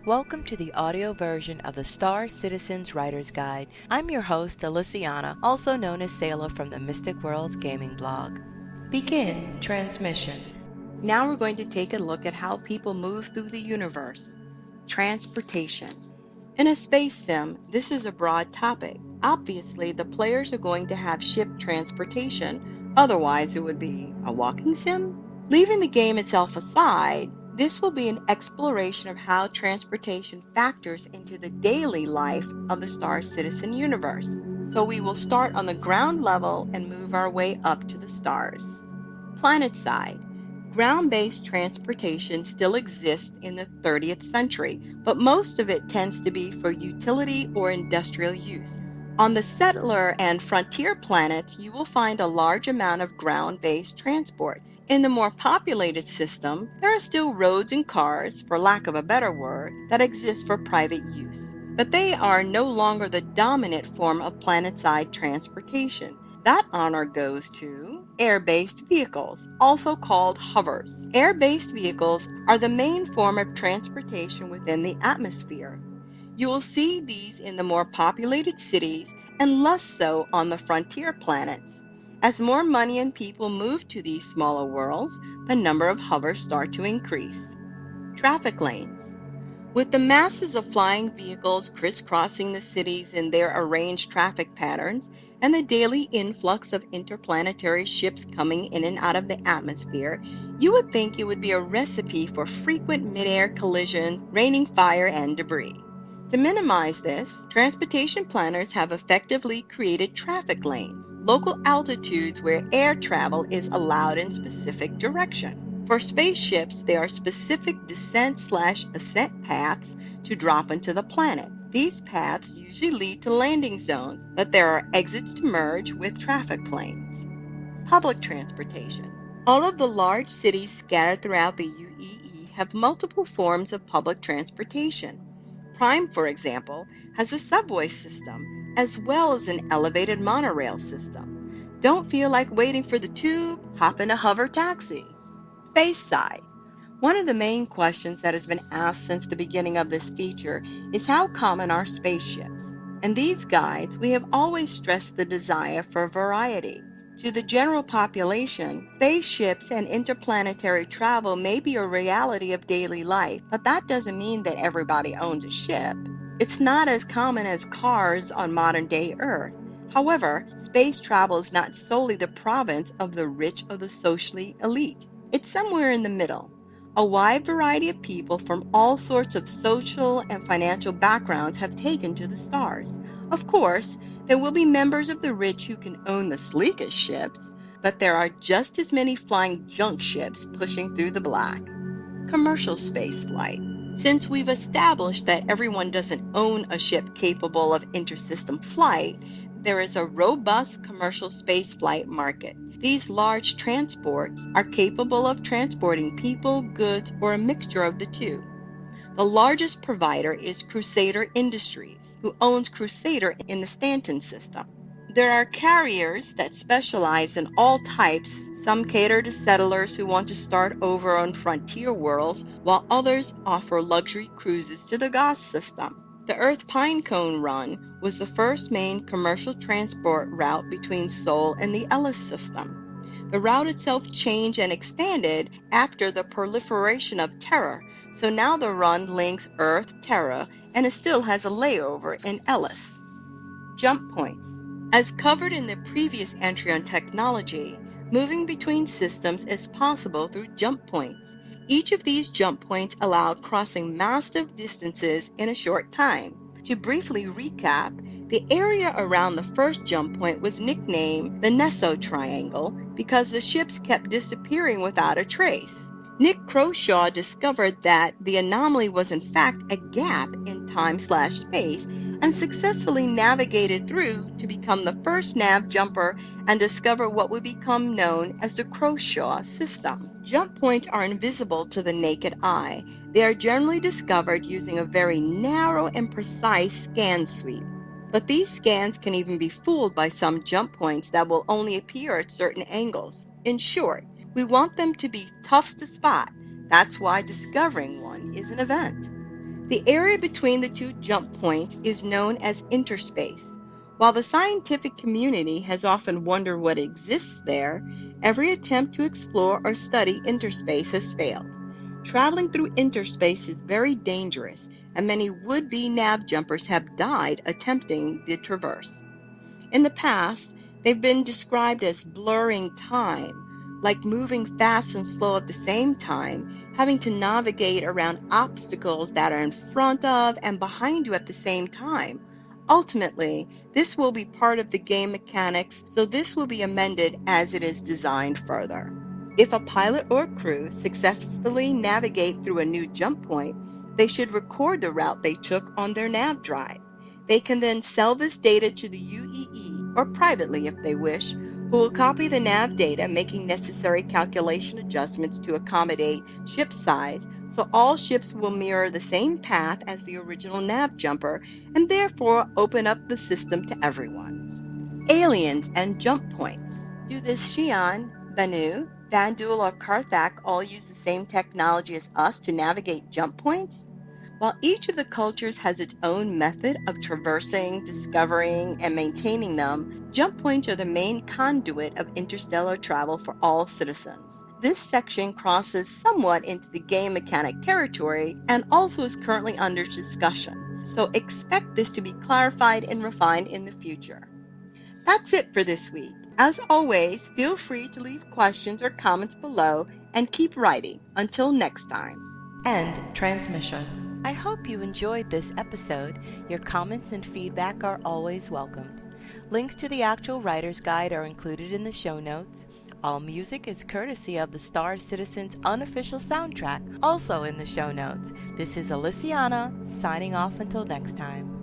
Welcome to the audio version of the Star Citizens Writer's Guide. I'm your host, Alyciana, also known as Sayla from the Mystic Worlds Gaming blog. Begin transmission. Now we're going to take a look at how people move through the universe. Transportation. In a space sim, this is a broad topic. Obviously, the players are going to have ship transportation, otherwise it would be a walking sim. Leaving the game itself aside, this will be an exploration of how transportation factors into the daily life of the Star Citizen universe. So we will start on the ground level and move our way up to the stars. Planet side. Ground-based transportation still exists in the 30th century, but most of it tends to be for utility or industrial use. On the settler and frontier planets, you will find a large amount of ground-based transport. In the more populated system, there are still roads and cars, for lack of a better word, that exist for private use. But they are no longer the dominant form of planet-side transportation. That honor goes to air-based vehicles, also called hovers. Air-based vehicles are the main form of transportation within the atmosphere. You will see these in the more populated cities and less so on the frontier planets. As more money and people move to these smaller worlds, the number of hovers start to increase. Traffic lanes. With the masses of flying vehicles crisscrossing the cities in their arranged traffic patterns and the daily influx of interplanetary ships coming in and out of the atmosphere, you would think it would be a recipe for frequent mid-air collisions, raining fire and debris. To minimize this, transportation planners have effectively created traffic lanes, local altitudes where air travel is allowed in specific direction. For spaceships, there are specific descent/ascent paths to drop into the planet. These paths usually lead to landing zones, but there are exits to merge with traffic planes. Public transportation. All of the large cities scattered throughout the UEE have multiple forms of public transportation. Prime, for example, has a subway system, as well as an elevated monorail system. Don't feel like waiting for the tube? Hop in a hover taxi. Space side. One of the main questions that has been asked since the beginning of this feature is how common are spaceships? In these guides, we have always stressed the desire for variety. To the general population, spaceships and interplanetary travel may be a reality of daily life, but that doesn't mean that everybody owns a ship. It's not as common as cars on modern-day Earth. However, space travel is not solely the province of the rich or the socially elite. It's somewhere in the middle. A wide variety of people from all sorts of social and financial backgrounds have taken to the stars. Of course, there will be members of the rich who can own the sleekest ships, but there are just as many flying junk ships pushing through the black. Commercial spaceflight. Since we've established that everyone doesn't own a ship capable of intersystem flight, there is a robust commercial spaceflight market. These large transports are capable of transporting people, goods, or a mixture of the two. The largest provider is Crusader Industries, who owns Crusader in the Stanton system. There are carriers that specialize in all types. Some cater to settlers who want to start over on frontier worlds, while others offer luxury cruises to the Goss system. The Earth Pinecone Run was the first main commercial transport route between Sol and the Ellis system. The route itself changed and expanded after the proliferation of Terra, so now the run links Earth, Terra, and it still has a layover in Ellis. Jump points. As covered in the previous entry on technology, moving between systems is possible through jump points. Each of these jump points allow crossing massive distances in a short time. To briefly recap, the area around the first jump point was nicknamed the Nesso Triangle because the ships kept disappearing without a trace. Nick Croshaw discovered that the anomaly was in fact a gap in time/space and successfully navigated through to become the first nav jumper and discover what would become known as the Croshaw system. Jump points are invisible to the naked eye. They are generally discovered using a very narrow and precise scan sweep. But these scans can even be fooled by some jump points that will only appear at certain angles. In short, we want them to be tough to spot. That's why discovering one is an event. The area between the two jump points is known as interspace. While the scientific community has often wondered what exists there, every attempt to explore or study interspace has failed. Traveling through interspace is very dangerous, and many would-be nav jumpers have died attempting the traverse. In the past, they've been described as blurring time, like moving fast and slow at the same time, having to navigate around obstacles that are in front of and behind you at the same time. Ultimately, this will be part of the game mechanics, so this will be amended as it is designed further. If a pilot or crew successfully navigate through a new jump point, they should record the route they took on their nav drive. They can then sell this data to the UEE, or privately if they wish, who will copy the nav data, making necessary calculation adjustments to accommodate ship size, so all ships will mirror the same path as the original nav jumper, and therefore open up the system to everyone. Aliens and jump points. Do the Xi'an, Banu, Vandul, or Karthak all use the same technology as us to navigate jump points? While each of the cultures has its own method of traversing, discovering, and maintaining them, jump points are the main conduit of interstellar travel for all citizens. This section crosses somewhat into the game mechanic territory and also is currently under discussion, so expect this to be clarified and refined in the future. That's it for this week. As always, feel free to leave questions or comments below and keep writing. Until next time. End transmission. I hope you enjoyed this episode. Your comments and feedback are always welcomed. Links to the actual writer's guide are included in the show notes. All music is courtesy of the Star Citizen's unofficial soundtrack, also in the show notes. This is Alyciana, signing off until next time.